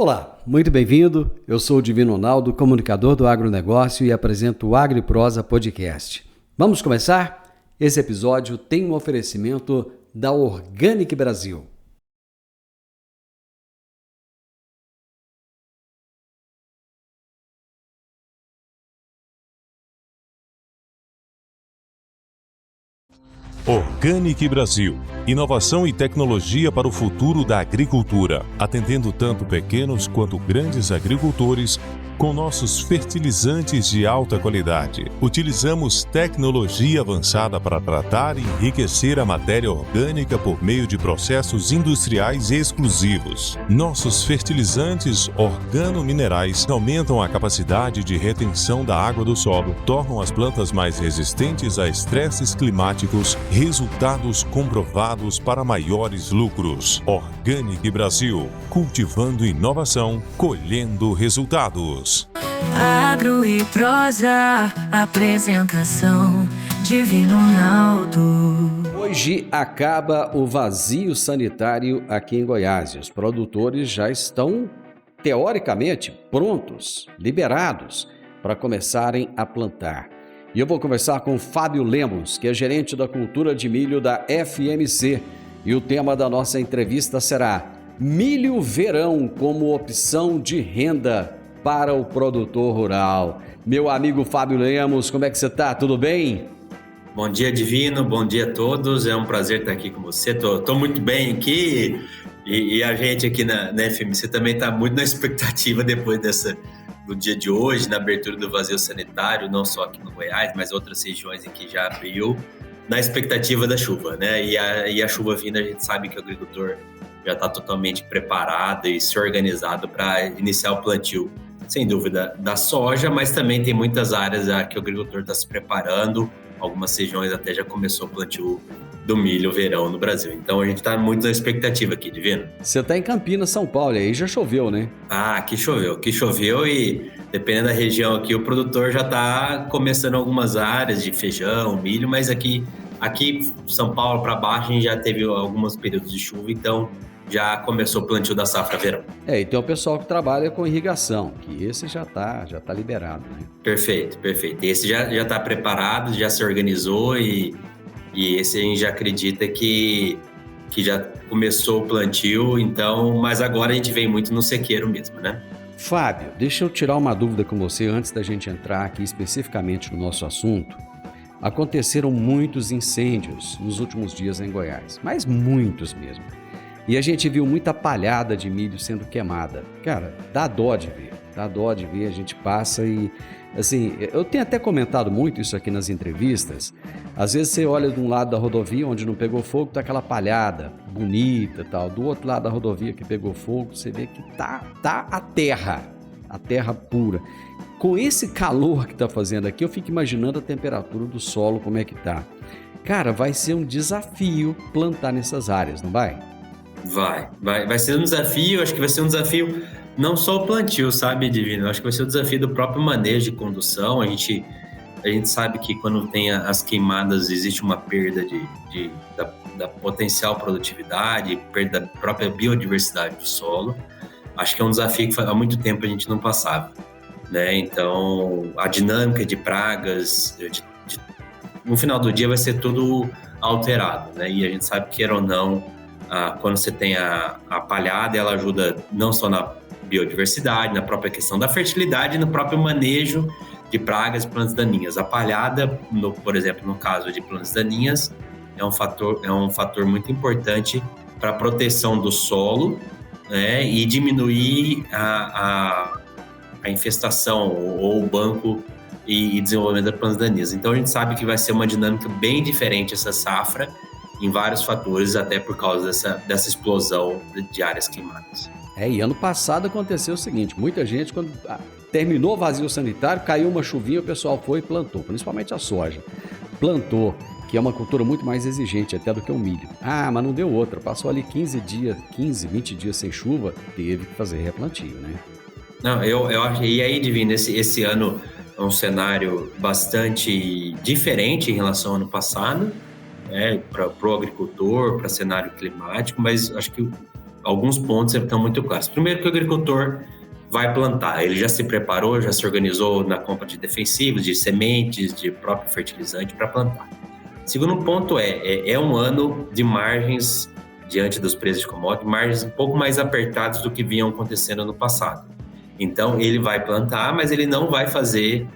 Olá, muito bem-vindo. Eu sou o Divino Ronaldo, comunicador do agronegócio e apresento o AgriProsa Podcast. Vamos começar? Esse episódio tem um oferecimento da Organic Brasil. Organic Brasil. Inovação e tecnologia para o futuro da agricultura, atendendo tanto pequenos quanto grandes agricultores com nossos fertilizantes de alta qualidade. Utilizamos tecnologia avançada para tratar e enriquecer a matéria orgânica por meio de processos industriais exclusivos. Nossos fertilizantes organominerais aumentam a capacidade de retenção da água do solo, tornam as plantas mais resistentes a estresses climáticos, resultados comprovados para maiores lucros. Organic Brasil, cultivando inovação, colhendo resultados. Agro e Prosa, apresentação Divino Ronaldo. Hoje acaba o vazio sanitário aqui em Goiás. Os produtores já estão, teoricamente, prontos, liberados para começarem a plantar. E eu vou conversar com o Fábio Lemos, que é gerente da cultura de milho da FMC. E o tema da nossa entrevista será Milho Verão como opção de renda para o produtor rural. Meu amigo Fábio Lemos, como é que você está? Tudo bem? Bom dia, Divino. Bom dia a todos. É um prazer estar aqui com você. Tô muito bem aqui e a gente aqui na FMC também está muito na expectativa depois do dia de hoje, na abertura do vazio sanitário, não só aqui no Goiás, mas outras regiões em que já abriu, na expectativa da chuva, né? E a chuva vindo, a gente sabe que o agricultor já está totalmente preparado e se organizado para iniciar o plantio, sem dúvida, da soja, mas também tem muitas áreas que o agricultor está se preparando, algumas regiões até já começou o plantio do milho verão no Brasil. Então a gente está muito na expectativa aqui, Divino. Você está em Campinas, São Paulo, e aí já choveu, né? Aqui choveu e dependendo da região aqui, o produtor já está começando algumas áreas de feijão, milho, mas aqui São Paulo para baixo a gente já teve alguns períodos de chuva, então já começou o plantio da safra verão. E tem o pessoal que trabalha com irrigação, que esse já tá liberado, né? Perfeito. Esse já está preparado, já se organizou e esse a gente já acredita que já começou o plantio, então, mas agora a gente vem muito no sequeiro mesmo, né? Fábio, deixa eu tirar uma dúvida com você antes da gente entrar aqui especificamente no nosso assunto. Aconteceram muitos incêndios nos últimos dias em Goiás, mas muitos mesmo. E a gente viu muita palhada de milho sendo queimada. Cara, dá dó de ver, a gente passa e... Assim, eu tenho até comentado muito isso aqui nas entrevistas. Às vezes você olha de um lado da rodovia onde não pegou fogo, tá aquela palhada bonita e tal. Do outro lado da rodovia que pegou fogo, você vê que tá a terra pura. Com esse calor que tá fazendo aqui, eu fico imaginando a temperatura do solo, como é que tá. Cara, vai ser um desafio plantar nessas áreas, não vai? Vai ser um desafio, acho que vai ser um desafio não só o plantio, sabe, Divino? Acho que vai ser o desafio do próprio manejo de condução. A gente sabe que quando tem as queimadas existe uma perda da potencial produtividade, perda da própria biodiversidade do solo. Acho que é um desafio que há muito tempo a gente não passava, né? Então, a dinâmica de pragas, no final do dia vai ser tudo alterado, né? E a gente sabe que, queira ou não, quando você tem a palhada, ela ajuda não só na biodiversidade, na própria questão da fertilidade, no próprio manejo de pragas e plantas daninhas. A palhada, por exemplo, no caso de plantas daninhas, é um fator muito importante para a proteção do solo, né, e diminuir a infestação ou o banco e desenvolvimento das plantas daninhas. Então a gente sabe que vai ser uma dinâmica bem diferente essa safra, em vários fatores, até por causa dessa explosão de áreas queimadas. E ano passado aconteceu o seguinte, muita gente, quando terminou o vazio sanitário, caiu uma chuvinha, o pessoal foi e plantou, principalmente a soja. Plantou, que é uma cultura muito mais exigente até do que o milho. Mas não deu outra, passou ali 15, 20 dias sem chuva, teve que fazer replantio, né? Não, eu acho, e aí, Divino, esse ano é um cenário bastante diferente em relação ao ano passado, para o agricultor, para cenário climático, mas acho que alguns pontos estão muito claros. Primeiro que o agricultor vai plantar, ele já se preparou, já se organizou na compra de defensivos, de sementes, de próprio fertilizante para plantar. Segundo ponto é um ano de margens, diante dos preços de commodities, margens um pouco mais apertadas do que vinham acontecendo no passado. Então, ele vai plantar, mas ele não vai fazer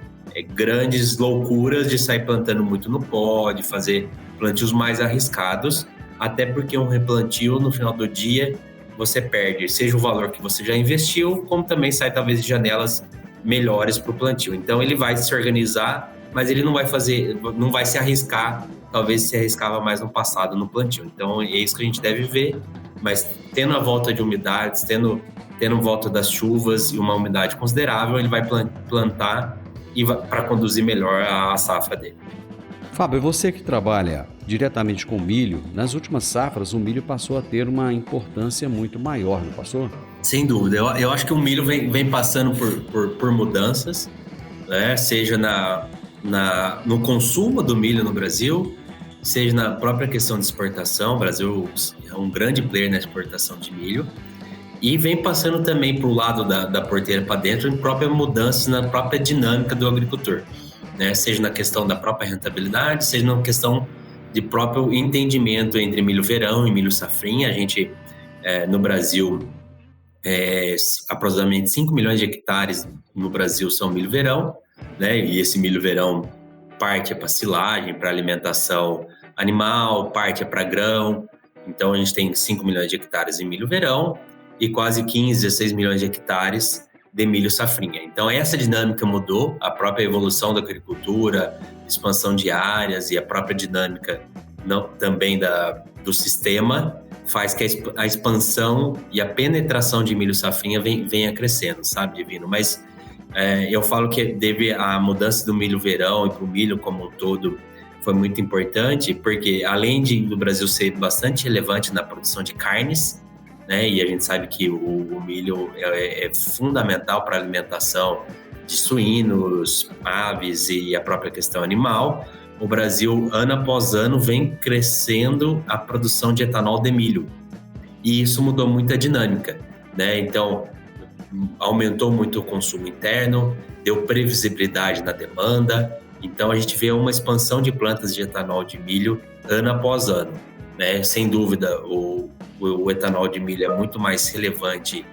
grandes loucuras de sair plantando muito no pó, de fazer plantios mais arriscados, até porque um replantio, no final do dia, você perde, seja o valor que você já investiu, como também sai talvez de janelas melhores para o plantio. Então, ele vai se organizar, mas ele não vai se arriscar, talvez se arriscava mais no passado no plantio. Então, é isso que a gente deve ver, mas tendo a volta de umidades, tendo volta das chuvas e uma umidade considerável, ele vai plantar para conduzir melhor a safra dele. Fábio, você que trabalha diretamente com milho, nas últimas safras o milho passou a ter uma importância muito maior, não passou? Sem dúvida. Eu acho que o milho vem passando por mudanças, né? Seja no consumo do milho no Brasil, seja na própria questão de exportação. O Brasil é um grande player na exportação de milho. E vem passando também para o lado da porteira para dentro em próprias mudanças na própria dinâmica do agricultor, né? Seja na questão da própria rentabilidade, seja na questão de próprio entendimento entre milho verão e milho safrinha. A gente, no Brasil, aproximadamente 5 milhões de hectares no Brasil são milho verão, né? E esse milho verão parte para silagem, para alimentação animal, parte para grão. Então, a gente tem 5 milhões de hectares em milho verão e quase 15, 16 milhões de hectares de milho safrinha. Então, essa dinâmica mudou, a própria evolução da agricultura, expansão de áreas e a própria dinâmica também do sistema faz que a expansão e a penetração de milho safrinha venha crescendo, sabe, Divino? Mas eu falo que a mudança do milho verão e para o milho como um todo foi muito importante, porque além do Brasil ser bastante relevante na produção de carnes, né, e a gente sabe que o milho é fundamental para a alimentação de suínos, aves e a própria questão animal, o Brasil, ano após ano, vem crescendo a produção de etanol de milho. E isso mudou muito a dinâmica, né? Então, aumentou muito o consumo interno, deu previsibilidade na demanda. Então, a gente vê uma expansão de plantas de etanol de milho ano após ano, né? Sem dúvida, o etanol de milho é muito mais relevante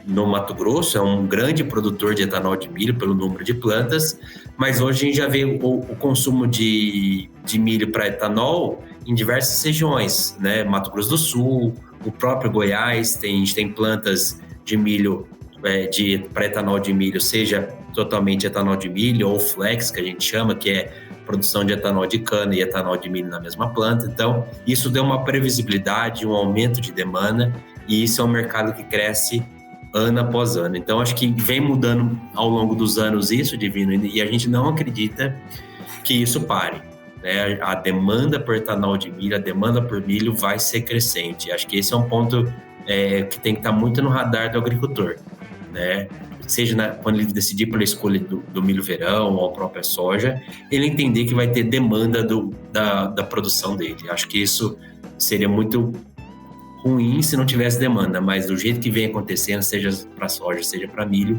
no Mato Grosso, é um grande produtor de etanol de milho pelo número de plantas, mas hoje a gente já vê o consumo de milho para etanol em diversas regiões, né? Mato Grosso do Sul, o próprio Goiás, a gente tem plantas de milho para etanol de milho, seja totalmente etanol de milho ou flex, que a gente chama, que é produção de etanol de cana e etanol de milho na mesma planta. Então, isso deu uma previsibilidade, um aumento de demanda, e isso é um mercado que cresce ano após ano. Então, acho que vem mudando ao longo dos anos isso, Divino, e a gente não acredita que isso pare, né? A demanda por etanol de milho, a demanda por milho vai ser crescente. Acho que esse é um ponto que tem que estar muito no radar do agricultor, né? Seja quando ele decidir pela escolha do milho verão ou a própria soja, ele entender que vai ter demanda da produção dele. Acho que isso seria muito ruim se não tivesse demanda, mas do jeito que vem acontecendo, seja para soja, seja para milho,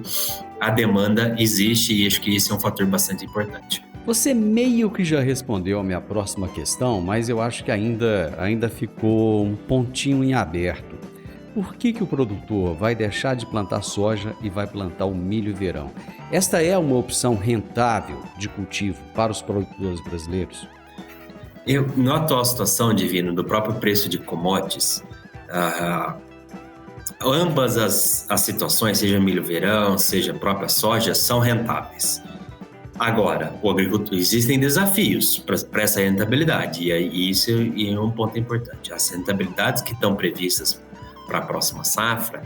a demanda existe e acho que esse é um fator bastante importante. Você meio que já respondeu a minha próxima questão, mas eu acho que ainda ficou um pontinho em aberto. Por que o produtor vai deixar de plantar soja e vai plantar o milho verão? Esta é uma opção rentável de cultivo para os produtores brasileiros? Na atual situação, Divino, do próprio preço de commodities, ambas as situações, seja milho verão, seja a própria soja, são rentáveis. Agora, o agricultor, existem desafios para essa rentabilidade, e isso é um ponto importante. As rentabilidades que estão previstas para a próxima safra,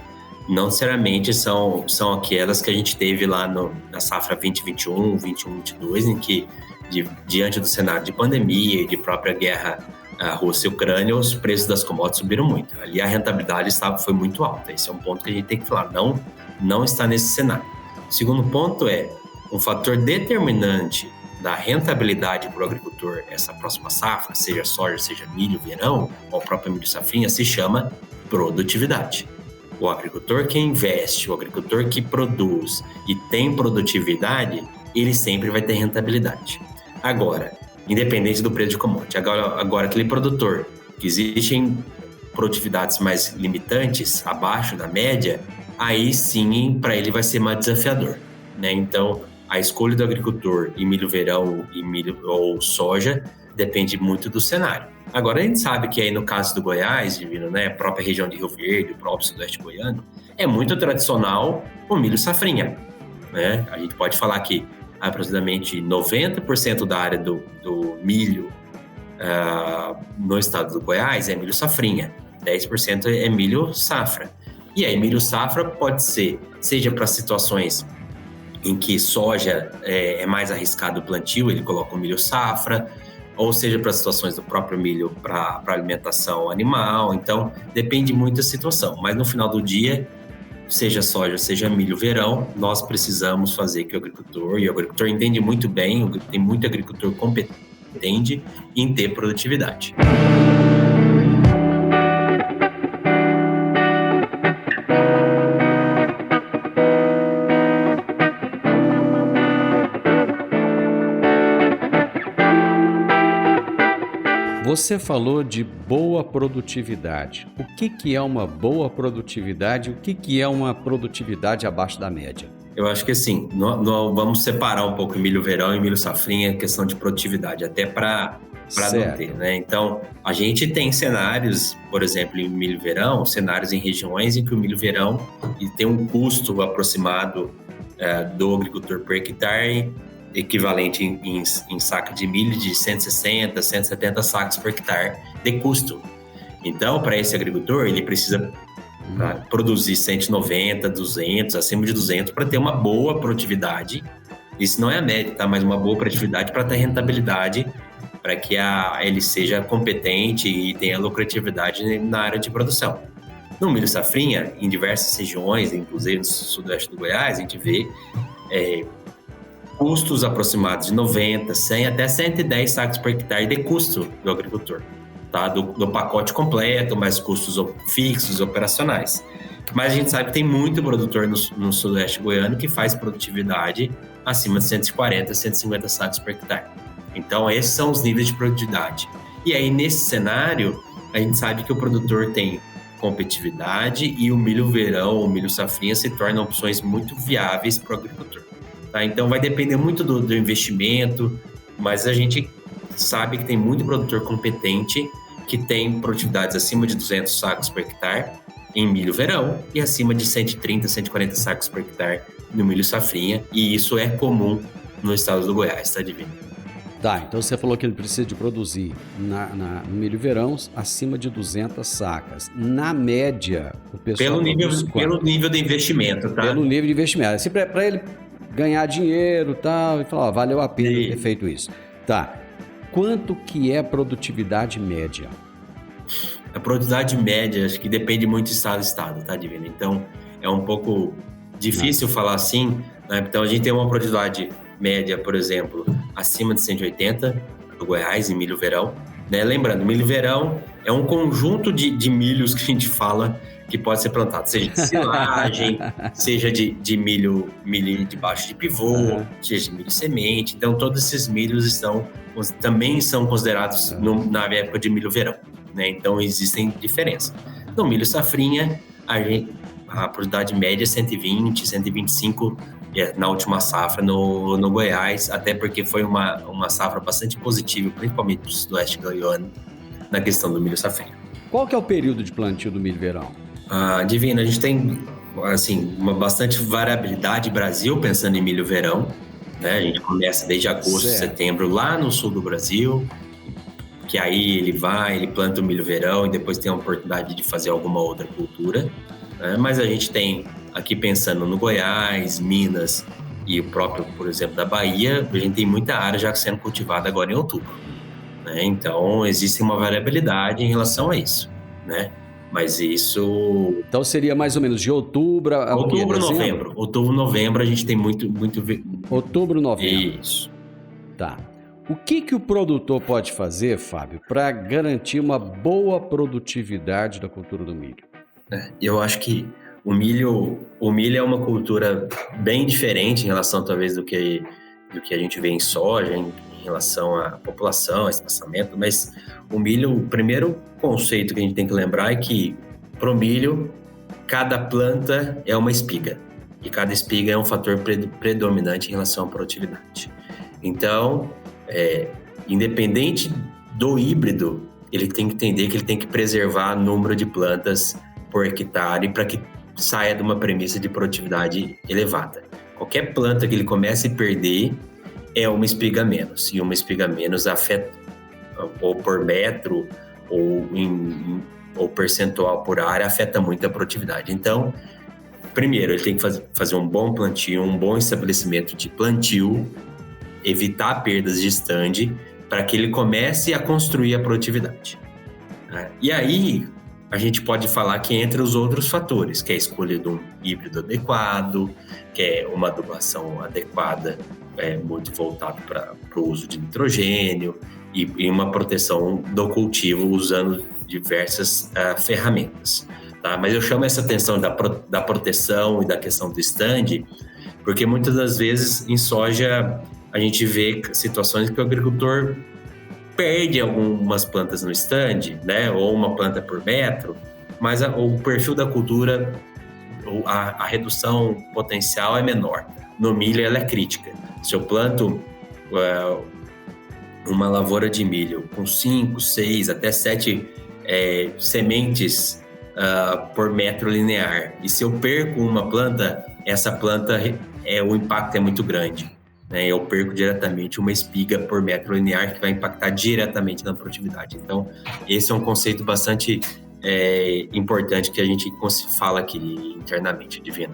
não necessariamente são aquelas que a gente teve lá na safra 2021, 2022, em que, diante do cenário de pandemia e de própria guerra Rússia e Ucrânia, os preços das commodities subiram muito. Ali a rentabilidade foi muito alta. Esse é um ponto que a gente tem que falar. Não está nesse cenário. O segundo ponto um fator determinante da rentabilidade para o agricultor essa próxima safra, seja soja, seja milho, verão, ou próprio milho safrinha, se chama produtividade. O agricultor que investe, o agricultor que produz e tem produtividade, ele sempre vai ter rentabilidade. Agora, independente do preço de commodity, agora aquele produtor que existem produtividades mais limitantes, abaixo da média, aí sim, para ele vai ser mais desafiador, né? Então, a escolha do agricultor em milho verão e milho ou soja depende muito do cenário. Agora, a gente sabe que aí no caso do Goiás, Divino, né, a própria região de Rio Verde, o próprio sudoeste goiano, é muito tradicional o milho safrinha, né? A gente pode falar que aproximadamente 90% da área do milho no estado do Goiás é milho safrinha, 10% é milho safra. E aí, milho safra pode ser, seja para situações em que soja é mais arriscado o plantio, ele coloca o milho safra, ou seja para situações do próprio milho para alimentação animal. Então, depende muito da situação. Mas no final do dia, seja soja, seja milho verão, nós precisamos fazer que o agricultor entende muito bem, tem muito agricultor competente em ter produtividade. Você falou de boa produtividade. O que é uma boa produtividade? O que é uma produtividade abaixo da média? Eu acho que assim, nós vamos separar um pouco milho verão e milho safrinha, questão de produtividade, até para não ter, né? Então, a gente tem cenários, por exemplo, em milho verão, cenários em regiões em que o milho verão tem um custo aproximado do agricultor por hectare, equivalente em saca de milho de 160, 170 sacos por hectare de custo. Então, para esse agricultor, ele precisa produzir 190, 200, acima de 200 para ter uma boa produtividade. Isso não é a média, tá? Mas uma boa produtividade para ter rentabilidade, para que ele seja competente e tenha lucratividade na área de produção. No milho safrinha, em diversas regiões, inclusive no sudoeste do Goiás, a gente vê custos aproximados de 90, 100 até 110 sacos por hectare de custo do agricultor, tá? Do pacote completo, mais custos fixos, operacionais. Mas a gente sabe que tem muito produtor no sudoeste goiano que faz produtividade acima de 140, 150 sacos por hectare. Então, esses são os níveis de produtividade. E aí, nesse cenário, a gente sabe que o produtor tem competitividade e o milho verão, o milho safrinha se tornam opções muito viáveis para o agricultor. Tá? Então, vai depender muito do investimento, mas a gente sabe que tem muito produtor competente que tem produtividades acima de 200 sacos por hectare em milho verão e acima de 130, 140 sacos por hectare no milho safrinha, e isso é comum no estado do Goiás, tá, Divino? Tá, então você falou que ele precisa de produzir no milho verão acima de 200 sacas. Na média, o pessoal pelo nível de investimento, tá? Pelo nível de investimento. Assim, para ele ganhar dinheiro tal, e falar, valeu a pena ter feito isso. Tá. Quanto que é a produtividade média? A produtividade média, acho que depende muito de estado a estado, tá, Divino? Então, é um pouco difícil falar assim, né? Então, a gente tem uma produtividade média, por exemplo, acima de 180 do Goiás em milho verão, né? Lembrando, milho verão é um conjunto de milhos que a gente fala que pode ser plantado, seja de silagem, seja de milho de baixo de pivô, seja de milho semente. Então, todos esses milhos também são considerados na época de milho verão, né? Então, existem diferenças. No milho safrinha, a produtividade média é 120, 125 na última safra no Goiás, até porque foi uma safra bastante positiva, principalmente para o sudoeste goiano, na questão do milho safrinha. Qual que é o período de plantio do milho verão? Divino, a gente tem assim, bastante variabilidade no Brasil, pensando em milho verão, né? A gente começa desde agosto, setembro, lá no sul do Brasil, que aí ele planta o milho verão e depois tem a oportunidade de fazer alguma outra cultura, né? Mas a gente tem, aqui pensando no Goiás, Minas e o próprio, por exemplo, da Bahia, a gente tem muita área já sendo cultivada agora em outubro, né? Então, existe uma variabilidade em relação a isso, né? Mas isso... Então seria mais ou menos de outubro a novembro. Outubro, novembro, a gente tem muito... Outubro, novembro. Isso. Tá. O que o produtor pode fazer, Fábio, para garantir uma boa produtividade da cultura do milho? Eu acho que o milho é uma cultura bem diferente em relação, talvez, do que a gente vê em soja, em relação à população, a espaçamento, mas o milho, o primeiro conceito que a gente tem que lembrar é que, para o milho, cada planta é uma espiga, e cada espiga é um fator predominante em relação à produtividade. Então, independente do híbrido, ele tem que entender que ele tem que preservar o número de plantas por hectare para que saia de uma premissa de produtividade elevada. Qualquer planta que ele comece a perder é uma espiga a menos, e uma espiga a menos afeta, ou por metro, ou percentual por área, afeta muito a produtividade. Então, primeiro, ele tem que fazer um bom plantio, um bom estabelecimento de plantio, evitar perdas de stand, para que ele comece a construir a produtividade. E aí, a gente pode falar que entre os outros fatores, que é a escolha de um híbrido adequado, que é uma adubação adequada, muito voltado para o uso de nitrogênio, e uma proteção do cultivo usando diversas ferramentas. Tá? Mas eu chamo essa atenção da proteção e da questão do stand, porque muitas das vezes em soja a gente vê situações que o agricultor perde algumas plantas no stand, né? Ou uma planta por metro, mas o perfil da cultura, a redução potencial é menor. No milho ela é crítica. Se eu planto uma lavoura de milho com 5, 6, até 7 sementes por metro linear, e se eu perco uma planta, essa planta, o impacto é muito grande. Eu perco diretamente uma espiga por metro linear, que vai impactar diretamente na produtividade. Então, esse é um conceito bastante importante que a gente fala aqui internamente, Divino.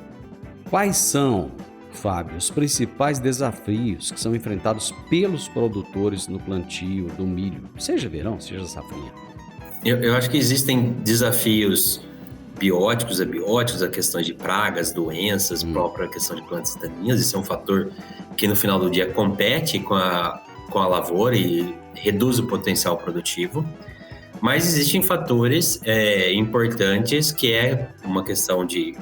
Quais são, Fábio, os principais desafios que são enfrentados pelos produtores no plantio do milho, seja verão, seja safrinha? Eu acho que existem desafios bióticos, abióticos, a questão de pragas, doenças, própria questão de plantas daninhas. Isso é um fator que no final do dia compete com a lavoura e reduz o potencial produtivo. Mas existem fatores importantes, que é uma questão de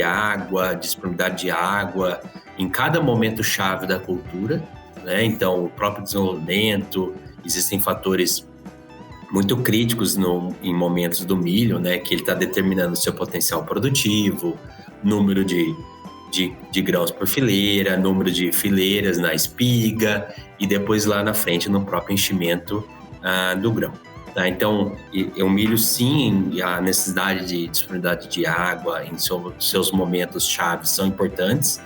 água, disponibilidade de água em cada momento chave da cultura, né? Então, o próprio desenvolvimento, existem fatores muito críticos em momentos do milho, né, que ele está determinando o seu potencial produtivo, número de grãos por fileira, número de fileiras na espiga, e depois lá na frente no próprio enchimento do grão. Tá? Então, o milho sim, a necessidade de disponibilidade de água em seus momentos chaves são importantes,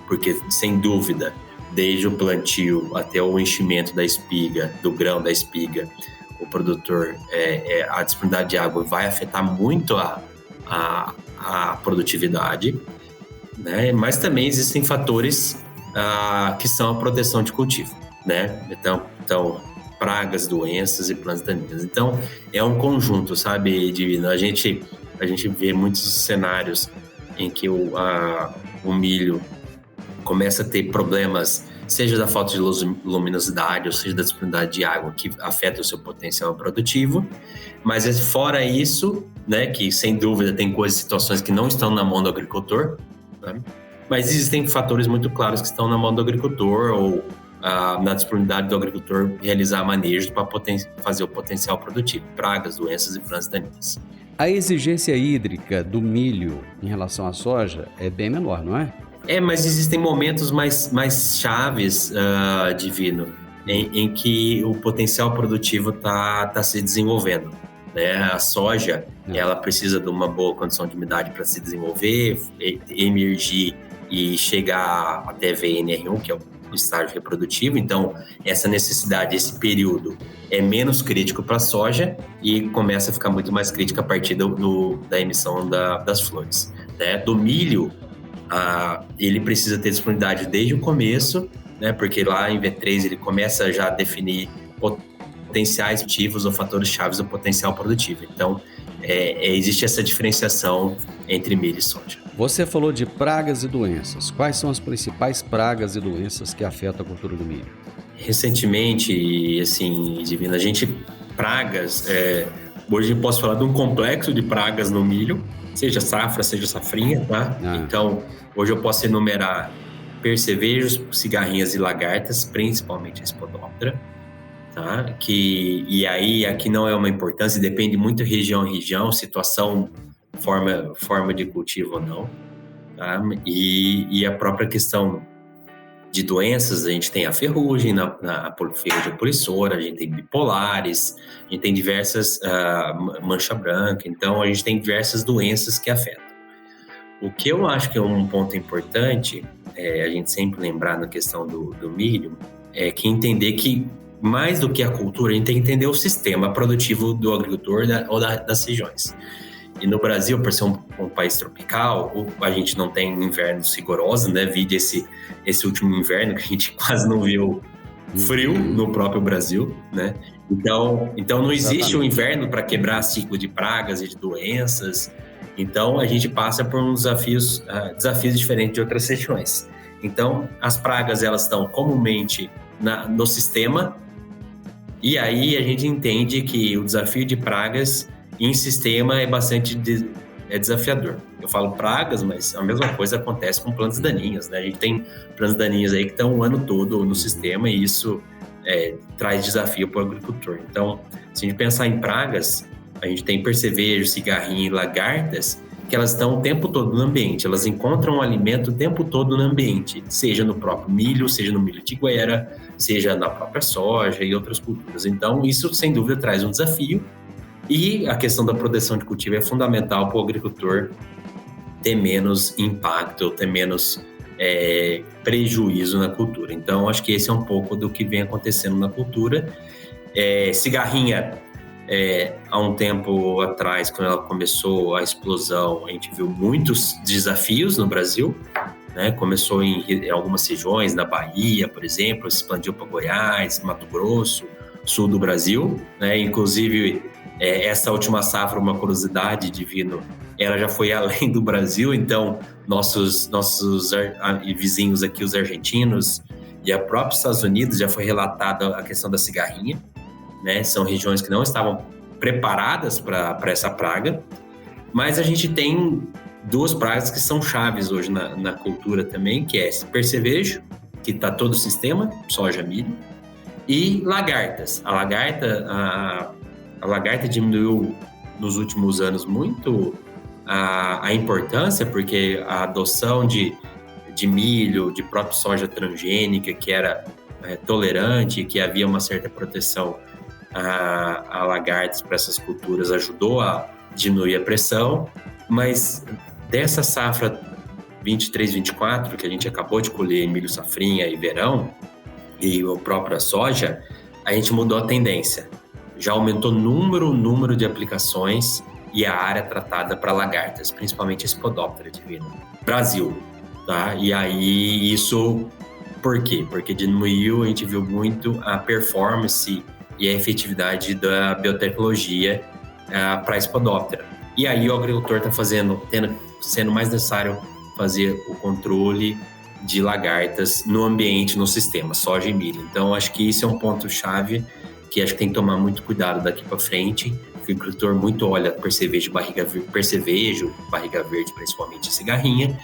porque sem dúvida, desde o plantio até o enchimento da espiga, do grão da espiga, o produtor, a disponibilidade de água vai afetar muito a produtividade, né? Mas também existem fatores que são a proteção de cultivo, né? Então, pragas, doenças e plantas daninhas. Então, é um conjunto, sabe, Divino? A gente vê muitos cenários em que o milho começa a ter problemas, seja da falta de luminosidade, ou seja da disponibilidade de água, que afeta o seu potencial produtivo. Mas fora isso, né, que sem dúvida tem situações que não estão na mão do agricultor, né? Mas existem fatores muito claros que estão na mão do agricultor, ou na disponibilidade do agricultor realizar manejo para fazer o potencial produtivo, pragas, doenças e plantas daninhas. A exigência hídrica do milho em relação à soja é bem menor, não é? Mas existem momentos mais chaves, Divino, em que o potencial produtivo tá se desenvolvendo, né? A soja, ela precisa de uma boa condição de umidade para se desenvolver, emergir e chegar até VNR1, que é o estágio reprodutivo. Então, essa necessidade, esse período é menos crítico para a soja e começa a ficar muito mais crítico a partir da emissão das flores, né? Do milho, ele precisa ter disponibilidade desde o começo, né? Porque lá em V3 ele começa já a definir potenciais ativos ou fatores chaves do potencial produtivo. Então, existe essa diferenciação entre milho e soja. Você falou de pragas e doenças. Quais são as principais pragas e doenças que afetam a cultura do milho? Recentemente, assim, Divino, pragas, hoje eu posso falar de um complexo de pragas no milho, seja safra, seja safrinha, tá? Então, hoje eu posso enumerar percevejos, cigarrinhas e lagartas, principalmente a Spodoptera, tá? E aí, aqui não é uma importância, depende muito região a região, situação, forma de cultivo ou não, tá? E a própria questão de doenças, a gente tem a ferrugem na ferrugem polissora, a gente tem bipolares, a gente tem diversas mancha branca, então a gente tem diversas doenças que afetam. O que eu acho que é um ponto importante, a gente sempre lembrar na questão do milho, é que entender que mais do que a cultura, a gente tem que entender o sistema produtivo do agricultor ou das regiões. E no Brasil, por ser um país tropical, a gente não tem invernos rigorosos, né? Vide esse último inverno que a gente quase não viu frio no próprio Brasil, né? Então não existe um inverno para quebrar ciclo de pragas e de doenças. Então a gente passa por uns desafios diferentes de outras regiões. Então as pragas elas estão comumente no sistema, e aí a gente entende que o desafio de pragas em sistema é bastante desafiador. Eu falo pragas, mas a mesma coisa acontece com plantas daninhas, né? A gente tem plantas daninhas aí que estão o ano todo no sistema e isso traz desafio para o agricultor. Então, se a gente pensar em pragas, a gente tem percevejo, cigarrinha e lagartas, que elas estão o tempo todo no ambiente, elas encontram o alimento o tempo todo no ambiente, seja no próprio milho, seja no milho tiguera, seja na própria soja e outras culturas. Então, isso sem dúvida traz um desafio. E a questão da proteção de cultivo é fundamental para o agricultor ter menos impacto, ter menos prejuízo na cultura. Então, acho que esse é um pouco do que vem acontecendo na cultura. Cigarrinha, há um tempo atrás, quando ela começou a explosão, a gente viu muitos desafios no Brasil, né? Começou em algumas regiões, na Bahia, por exemplo, se expandiu para Goiás, Mato Grosso, sul do Brasil, né? Inclusive, essa última safra, uma curiosidade, Divino, ela já foi além do Brasil, então nossos vizinhos aqui, os argentinos e a própria Estados Unidos, já foi relatada a questão da cigarrinha, né? São regiões que não estavam preparadas para essa praga, mas a gente tem duas pragas que são chaves hoje na cultura também, que é percevejo, que está todo o sistema, soja, milho, e lagartas. A lagarta diminuiu nos últimos anos muito a importância, porque a adoção de milho, de própria soja transgênica, que era tolerante, que havia uma certa proteção a lagartas para essas culturas, ajudou a diminuir a pressão, mas dessa safra 23-24, que a gente acabou de colher milho safrinha e verão, e a própria soja, a gente mudou a tendência. Já aumentou o número de aplicações e a área tratada para lagartas, principalmente a Spodoptera divina. Brasil, tá? E aí isso, por quê? Porque diminuiu, a gente viu muito a performance e a efetividade da biotecnologia para a Spodoptera. E aí o agricultor está sendo mais necessário fazer o controle de lagartas no ambiente, no sistema, soja e milho. Então, acho que isso é um ponto-chave que acho que tem que tomar muito cuidado daqui para frente. O agricultor muito olha percevejo, barriga verde, principalmente cigarrinha,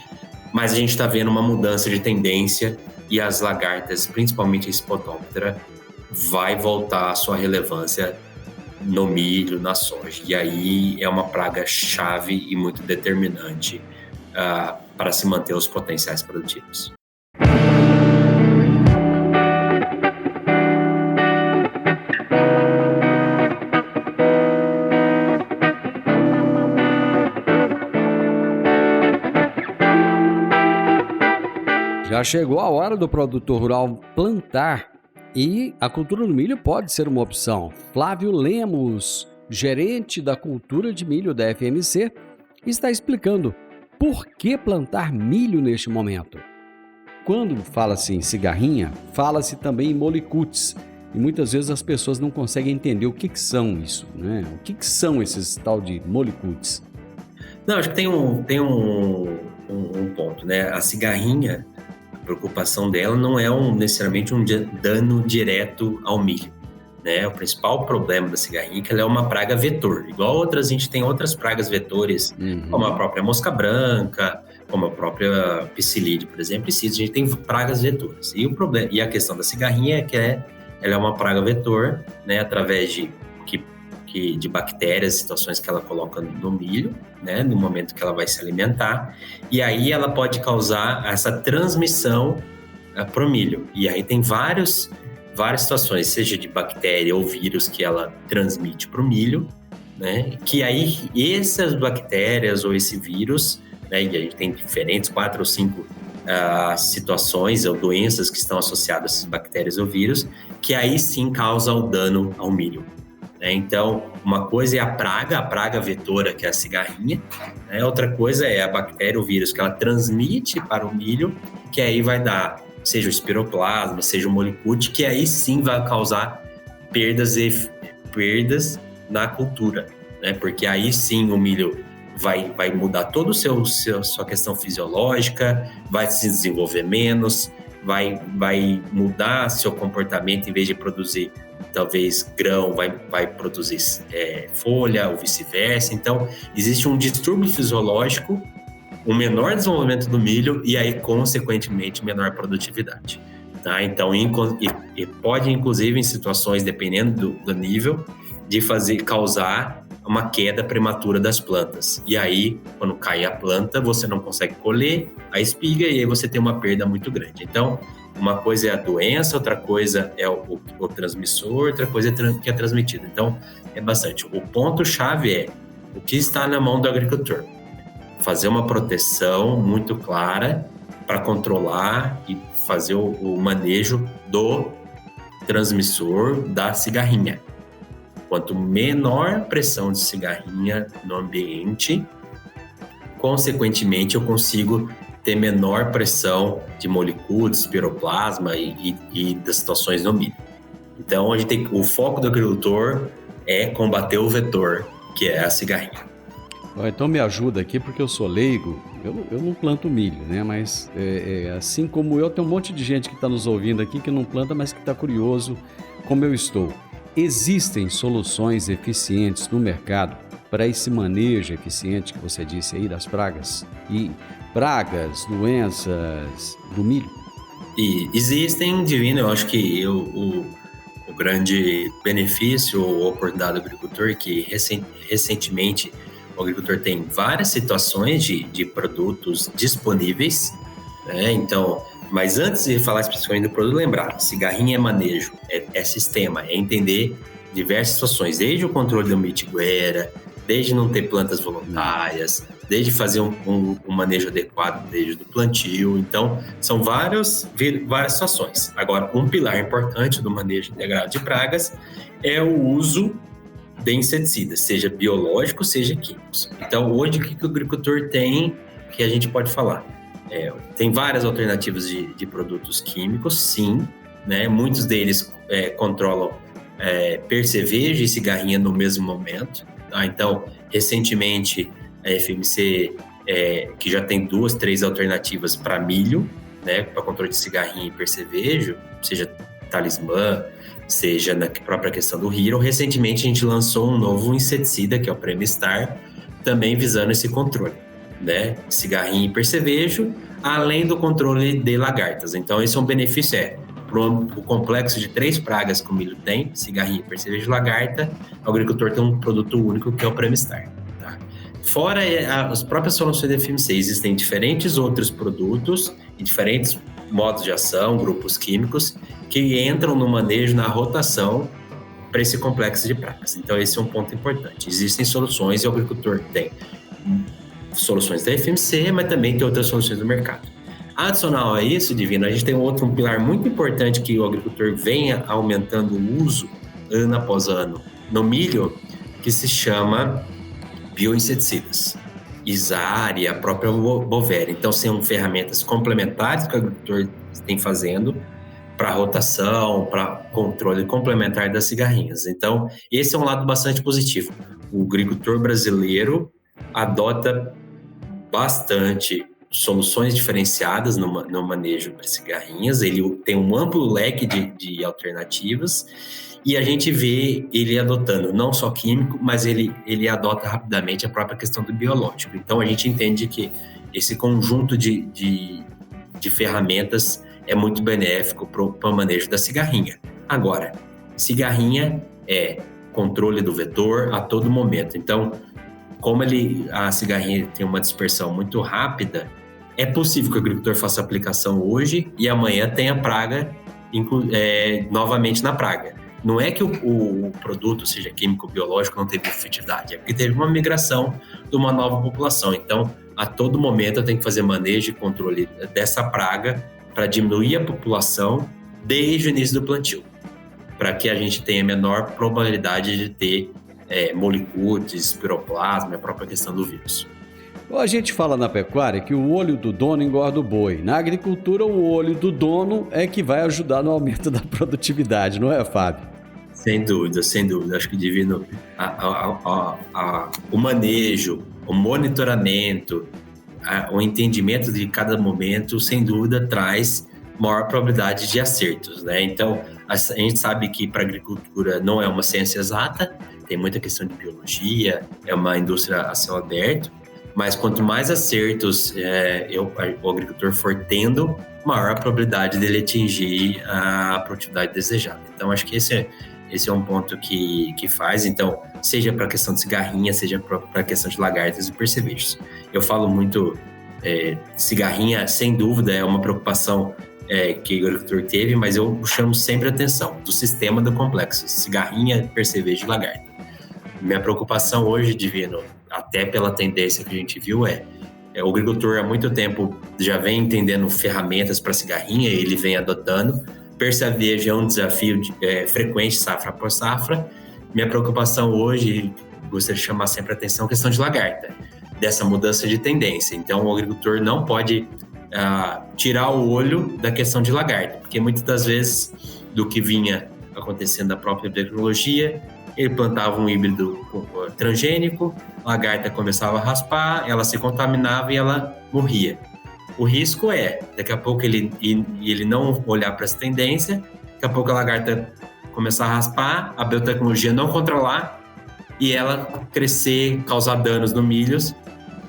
mas a gente está vendo uma mudança de tendência e as lagartas, principalmente a Spodoptera, vai voltar à sua relevância no milho, na soja. E aí é uma praga chave e muito determinante para se manter os potenciais produtivos. Já chegou a hora do produtor rural plantar e a cultura do milho pode ser uma opção. Flávio Lemos, gerente da cultura de milho da FMC, está explicando por que plantar milho neste momento. Quando fala-se em cigarrinha, fala-se também em molicutes. E muitas vezes as pessoas não conseguem entender o que são isso, né? O que são esses tal de molicutes? Não, acho que tem um ponto, né? A cigarrinha, a preocupação dela não é necessariamente um dano direto ao milho, né? O principal problema da cigarrinha é que ela é uma praga vetor. Igual outras, a gente tem outras pragas vetores, como a própria mosca branca, como a própria psilídeo, por exemplo, a gente tem pragas vetoras. E o problema, e a questão da cigarrinha é que ela é uma praga vetor, né? Através de bactérias, situações que ela coloca no milho, né, no momento que ela vai se alimentar, e aí ela pode causar essa transmissão para o milho. E aí tem várias situações, seja de bactéria ou vírus que ela transmite para o milho, né, que aí essas bactérias ou esse vírus, né, e a gente tem diferentes 4 ou 5 situações ou doenças que estão associadas a essas bactérias ou vírus, que aí sim causa o dano ao milho. Então, uma coisa é a praga vetora, que é a cigarrinha, né? Outra coisa é a bactéria ou vírus que ela transmite para o milho, que aí vai dar, seja o espiroplasma, seja o molicute, que aí sim vai causar perdas na cultura, né? Porque aí sim o milho vai mudar toda a sua questão fisiológica, vai se desenvolver menos, vai mudar seu comportamento, em vez de produzir talvez grão, vai produzir folha ou vice-versa. Então, existe um distúrbio fisiológico, um menor desenvolvimento do milho e aí, consequentemente, menor produtividade. Tá? Então, e pode, inclusive, em situações, dependendo do nível, de causar uma queda prematura das plantas. E aí, quando cai a planta, você não consegue colher a espiga e aí você tem uma perda muito grande. Então, uma coisa é a doença, outra coisa é o transmissor, outra coisa é que é transmitido. Então, é bastante. O ponto-chave é o que está na mão do agricultor. Fazer uma proteção muito clara para controlar e fazer o manejo do transmissor da cigarrinha. Quanto menor pressão de cigarrinha no ambiente, consequentemente eu consigo ter menor pressão de molicutes, espiroplasma e das situações no milho. Então, o foco do agricultor é combater o vetor, que é a cigarrinha. Então me ajuda aqui, porque eu sou leigo, eu não planto milho, né? Mas assim como eu, tem um monte de gente que está nos ouvindo aqui que não planta, mas que está curioso como eu estou. Existem soluções eficientes no mercado para esse manejo eficiente que você disse aí das pragas? E pragas, doenças do milho? E existem, Divino, eu acho que o grande benefício ou oportunidade do agricultor é que recentemente o agricultor tem várias situações de produtos disponíveis, né? Então, mas antes de falar especificamente do produto, lembrar, cigarrinha é manejo, é sistema, é entender diversas situações, desde o controle da mitigueira, desde não ter plantas voluntárias, desde fazer um manejo adequado desde o plantio. Então, são várias situações. Agora, um pilar importante do manejo integrado de pragas é o uso de inseticidas, seja biológicos, seja químicos. Então, hoje, o que o agricultor tem que a gente pode falar? Tem várias alternativas de produtos químicos, sim, né? Muitos deles controlam percevejo e cigarrinha no mesmo momento. Tá? Então, recentemente, a FMC, que já tem 2, 3 alternativas para milho, né? Para controle de cigarrinha e percevejo, seja Talismã, seja na própria questão do Hero. Recentemente, a gente lançou um novo inseticida, que é o Premistar, também visando esse controle, né? Cigarrinha e percevejo, além do controle de lagartas. Então, esse é um benefício, para o complexo de 3 pragas que o milho tem, cigarrinha, percevejo e lagarta, o agricultor tem um produto único, que é o Premistar. Tá? Fora as próprias soluções da FMC, existem diferentes outros produtos e diferentes modos de ação, grupos químicos, que entram no manejo, na rotação, para esse complexo de pragas. Então, esse é um ponto importante. Existem soluções e o agricultor tem soluções da FMC, mas também tem outras soluções do mercado. Adicional a isso, Divino, a gente tem um pilar muito importante que o agricultor venha aumentando o uso ano após ano no milho, que se chama bioinseticidas. Isar e a própria Bovéria. Então, são ferramentas complementares que o agricultor tem fazendo para rotação, para controle complementar das cigarrinhas. Então, esse é um lado bastante positivo. O agricultor brasileiro adota bastante soluções diferenciadas no manejo de cigarrinhas, ele tem um amplo leque de alternativas E a gente vê ele adotando não só químico, mas ele adota rapidamente a própria questão do biológico. Então a gente entende que esse conjunto de ferramentas é muito benéfico para o manejo da cigarrinha. Agora, cigarrinha é controle do vetor a todo momento. Então, como a cigarrinha tem uma dispersão muito rápida, é possível que o agricultor faça a aplicação hoje e amanhã tenha praga novamente na praga. Não é que o produto, seja químico ou biológico, não teve efetividade, é porque teve uma migração de uma nova população. Então, a todo momento eu tenho que fazer manejo e controle dessa praga para diminuir a população desde o início do plantio, para que a gente tenha a menor probabilidade de ter molicutes, espiroplasma, a própria questão do vírus. A gente fala na pecuária que o olho do dono engorda o boi. Na agricultura, o olho do dono é que vai ajudar no aumento da produtividade, não é, Fábio? Sem dúvida, sem dúvida. Acho que Divino, o manejo, o monitoramento, o entendimento de cada momento, sem dúvida, traz maior probabilidade de acertos, né? Então, a gente sabe que para a agricultura não é uma ciência exata, tem muita questão de biologia, é uma indústria a céu aberto, mas quanto mais acertos o agricultor for tendo, maior a probabilidade dele atingir a produtividade desejada. Então, acho que esse é um ponto que faz, então, seja para a questão de cigarrinha, seja para a questão de lagartas e percevejos. Eu falo muito, cigarrinha, sem dúvida, é uma preocupação que o agricultor teve, mas eu chamo sempre a atenção do sistema do complexo, cigarrinha, percevejo e lagarta. Minha preocupação hoje, Divino, até pela tendência que a gente viu, o agricultor há muito tempo já vem entendendo ferramentas para cigarrinha, ele vem adotando. Percevejo é um desafio frequente, safra após safra. Minha preocupação hoje, gostaria de chamar sempre a atenção, a questão de lagarta, dessa mudança de tendência. Então, o agricultor não pode tirar o olho da questão de lagarta, porque muitas das vezes, do que vinha acontecendo da própria tecnologia, ele plantava um híbrido transgênico, a lagarta começava a raspar, ela se contaminava e ela morria. O risco daqui a pouco ele não olhar para essa tendência, daqui a pouco a lagarta começar a raspar, a biotecnologia não controlar e ela crescer, causar danos no milhos,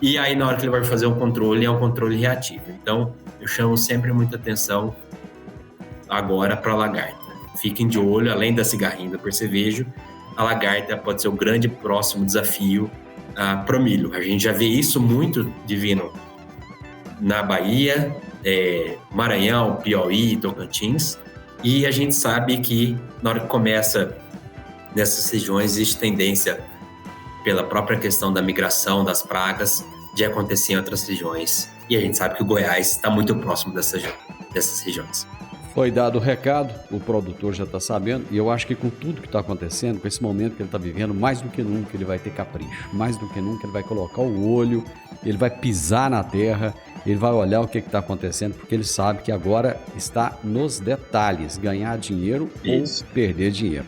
e aí na hora que ele vai fazer um controle, é um controle reativo. Então, eu chamo sempre muita atenção agora para a lagarta. Fiquem de olho, além da cigarrinha do percevejo, a lagarta pode ser o grande próximo desafio para o milho. A gente já vê isso muito, Divino, na Bahia, Maranhão, Piauí, Tocantins, e a gente sabe que na hora que começa nessas regiões existe tendência, pela própria questão da migração das pragas, de acontecer em outras regiões, e a gente sabe que o Goiás está muito próximo dessas regiões. Foi dado o recado, o produtor já está sabendo, e eu acho que com tudo que está acontecendo, com esse momento que ele está vivendo, mais do que nunca ele vai ter capricho, mais do que nunca ele vai colocar o olho, ele vai pisar na terra, ele vai olhar o que está acontecendo, porque ele sabe que agora está nos detalhes, ganhar dinheiro ou perder dinheiro.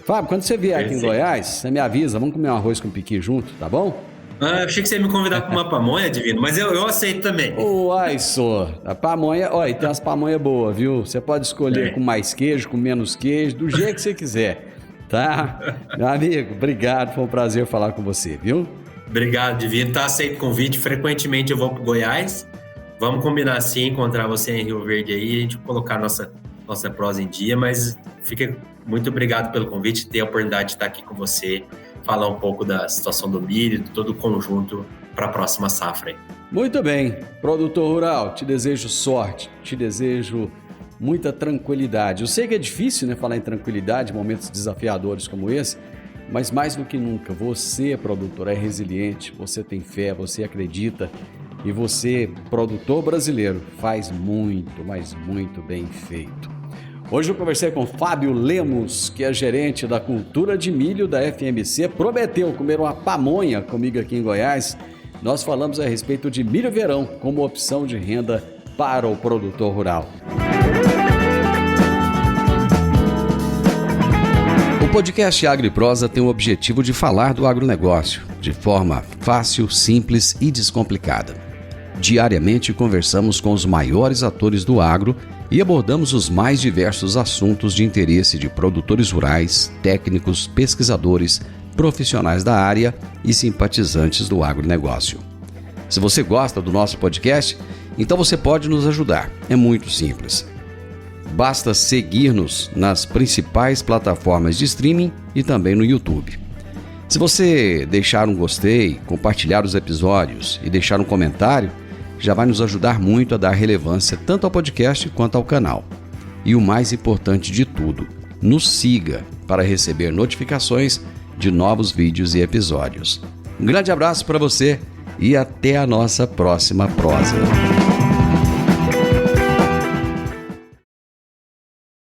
Fábio, quando você vier aqui em Goiás, você me avisa, vamos comer um arroz com piqui junto, tá bom? Eu achei que você ia me convidar para uma pamonha, Divino, mas eu aceito também. Uai, só. A pamonha, olha, tem umas pamonhas boas, viu? Você pode escolher com mais queijo, com menos queijo, do jeito que você quiser, tá? Meu amigo, obrigado, foi um prazer falar com você, viu? Obrigado, Divino, tá aceito o convite, frequentemente eu vou para Goiás, vamos combinar assim, encontrar você em Rio Verde aí, a gente colocar nossa prosa em dia, mas fica muito obrigado pelo convite, ter a oportunidade de estar aqui com você, falar um pouco da situação do milho, de todo o conjunto para a próxima safra. Muito bem, produtor rural, te desejo sorte, te desejo muita tranquilidade. Eu sei que é difícil, né, falar em tranquilidade, momentos desafiadores como esse, mas mais do que nunca, você, produtor, é resiliente, você tem fé, você acredita e você, produtor brasileiro, faz muito, mas muito bem feito. Hoje eu conversei com Fábio Lemos, que é gerente da cultura de milho da FMC, prometeu comer uma pamonha comigo aqui em Goiás. Nós falamos a respeito de milho verão como opção de renda para o produtor rural. O podcast Agro e Prosa tem o objetivo de falar do agronegócio de forma fácil, simples e descomplicada. Diariamente conversamos com os maiores atores do agro e abordamos os mais diversos assuntos de interesse de produtores rurais, técnicos, pesquisadores, profissionais da área e simpatizantes do agronegócio. Se você gosta do nosso podcast, então você pode nos ajudar. É muito simples. Basta seguir-nos nas principais plataformas de streaming e também no YouTube. Se você deixar um gostei, compartilhar os episódios e deixar um comentário, já vai nos ajudar muito a dar relevância tanto ao podcast quanto ao canal. E o mais importante de tudo, nos siga para receber notificações de novos vídeos e episódios. Um grande abraço para você e até a nossa próxima prosa.